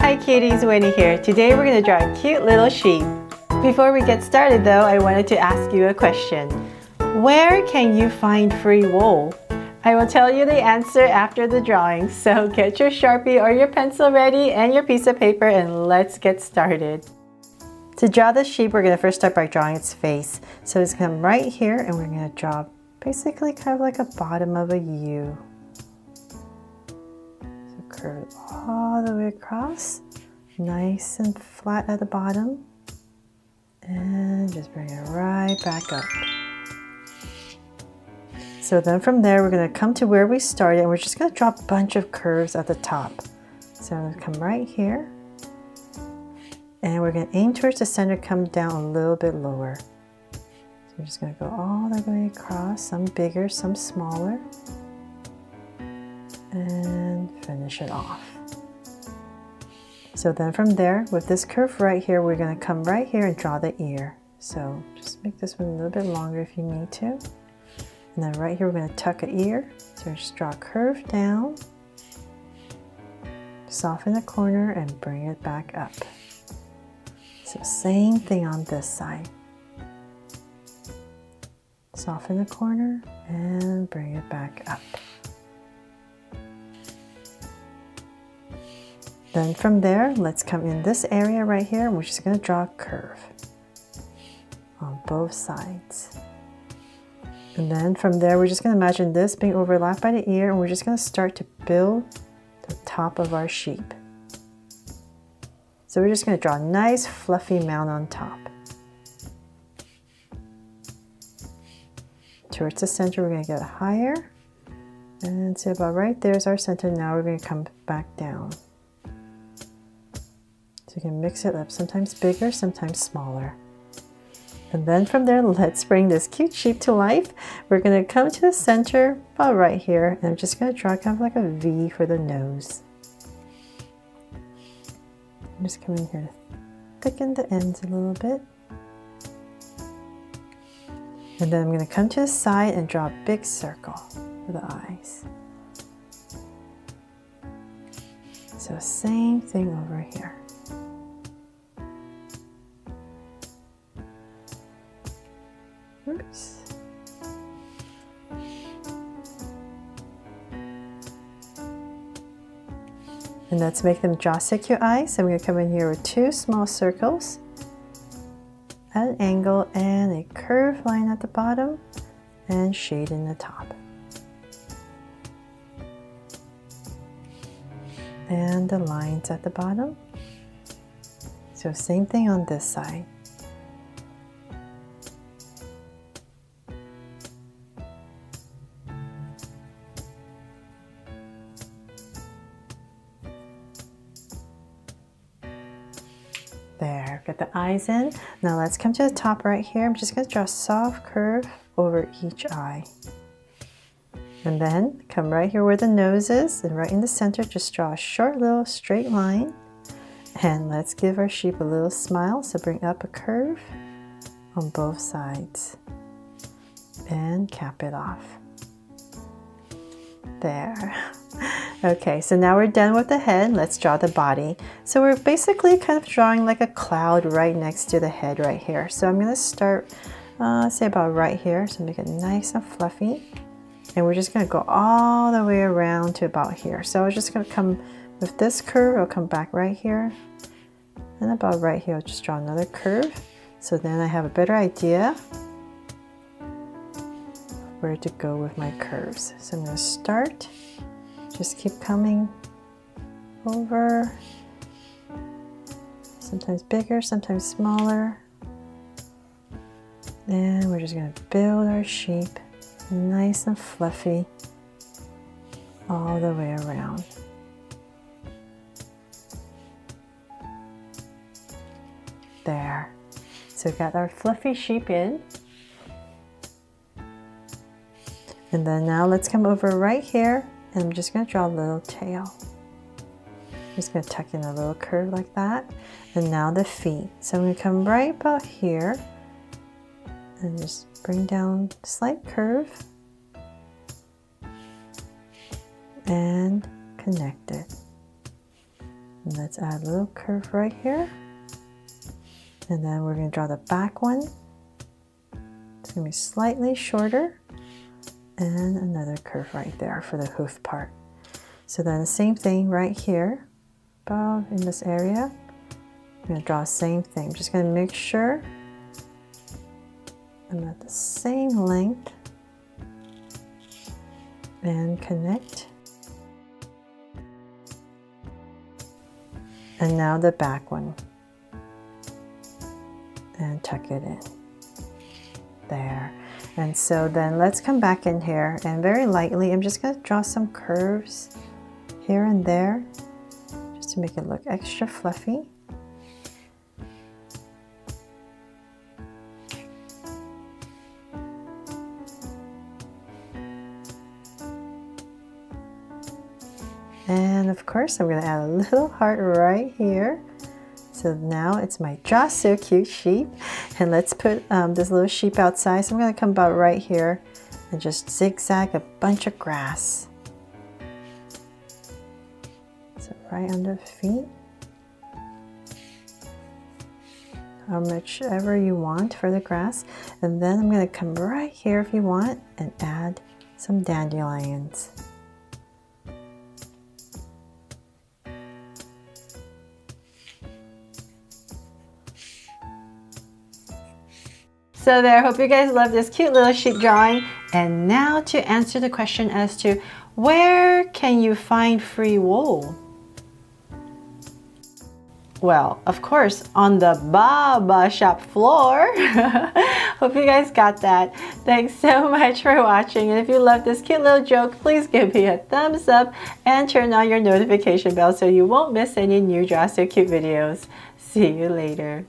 Hi cuties, Winnie here. Today we're going to draw a cute little sheep. Before we get started though, I wanted to ask you a question. Where can you find free wool? I will tell you the answer after the drawing, so get your Sharpie or your pencil ready and your piece of paper and let's get started. To draw the sheep, we're going to first start by drawing its face. So it's going to come right here and we're going to draw basically kind of like a bottom of a U. So curve all the way across, nice and flat at the bottom, and just bring it right back up. So then from there, we're going to come to where we started and we're just going to draw a bunch of curves at the top. So I'm going to come right here and we're going to aim towards the center, come down a little bit lower. So we're just going to go all the way across, some bigger, some smaller, and finish it off. So then from there, with this curve right here, we're going to come right here and draw the ear. So just make this one a little bit longer if you need to. And then right here, we're going to tuck an ear. So just draw a curve down, soften the corner, and bring it back up. So same thing on this side. Soften the corner and bring it back up. Then from there, let's come in this area right here, and we're just going to draw a curve on both sides. And then from there, we're just going to imagine this being overlapped by the ear, and we're just going to start to build the top of our sheep. So we're just going to draw a nice fluffy mound on top. Towards the center, we're going to get higher. And so about right there is our center. Now we're going to come back down. So you can mix it up, sometimes bigger, sometimes smaller. And then from there, let's bring this cute sheep to life. We're going to come to the center about right here, and I'm just going to draw kind of like a V for the nose. I'm just coming here to thicken the ends a little bit. And then I'm going to come to the side and draw a big circle for the eyes. So same thing over here. Oops. And let's make them jaw-secure eyes. So I'm going to come in here with two small circles at an angle and a curved line at the bottom and shade in the top. And the lines at the bottom. So same thing on this side. There, get the eyes in. Now let's come to the top right here. I'm just going to draw a soft curve over each eye. And then come right here where the nose is, and right in the center, just draw a short little straight line. And let's give our sheep a little smile. So bring up a curve on both sides and cap it off. There. Okay, so now we're done with the head. Let's draw the body. So we're basically kind of drawing like a cloud right next to the head right here. So I'm going to start, say about right here. So make it nice and fluffy. And we're just going to go all the way around to about here. So I'm just going to come with this curve. I'll come back right here. And about right here, I'll just draw another curve. So then I have a better idea where to go with my curves. So I'm going to start. Just keep coming over, sometimes bigger, sometimes smaller. And we're just going to build our sheep nice and fluffy all the way around. There. So we've got our fluffy sheep in. And then now let's come over right here. And I'm just going to draw a little tail. I'm just going to tuck in a little curve like that. And now the feet. So I'm going to come right about here and just bring down a slight curve and connect it. And let's add a little curve right here. And then we're going to draw the back one. It's going to be slightly shorter. And another curve right there for the hoof part. So then the same thing right here, about in this area. I'm going to draw the same thing. I'm just going to make sure I'm at the same length and connect. And now the back one. And tuck it in. There. And so then let's come back in here and very lightly, I'm just going to draw some curves here and there just to make it look extra fluffy. And of course, I'm going to add a little heart right here. So now it's my Draw So Cute sheep. And let's put this little sheep outside. So I'm going to come about right here and just zigzag a bunch of grass. So right under the feet. How much ever you want for the grass. And then I'm going to come right here if you want and add some dandelions. So there, hope you guys love this cute little sheep drawing. And now to answer the question as to where can you find free wool? Well, of course, on the Baba shop floor. Hope you guys got that. Thanks so much for watching. And if you love this cute little joke, please give me a thumbs up and turn on your notification bell so you won't miss any new Draw So Cute videos. See you later.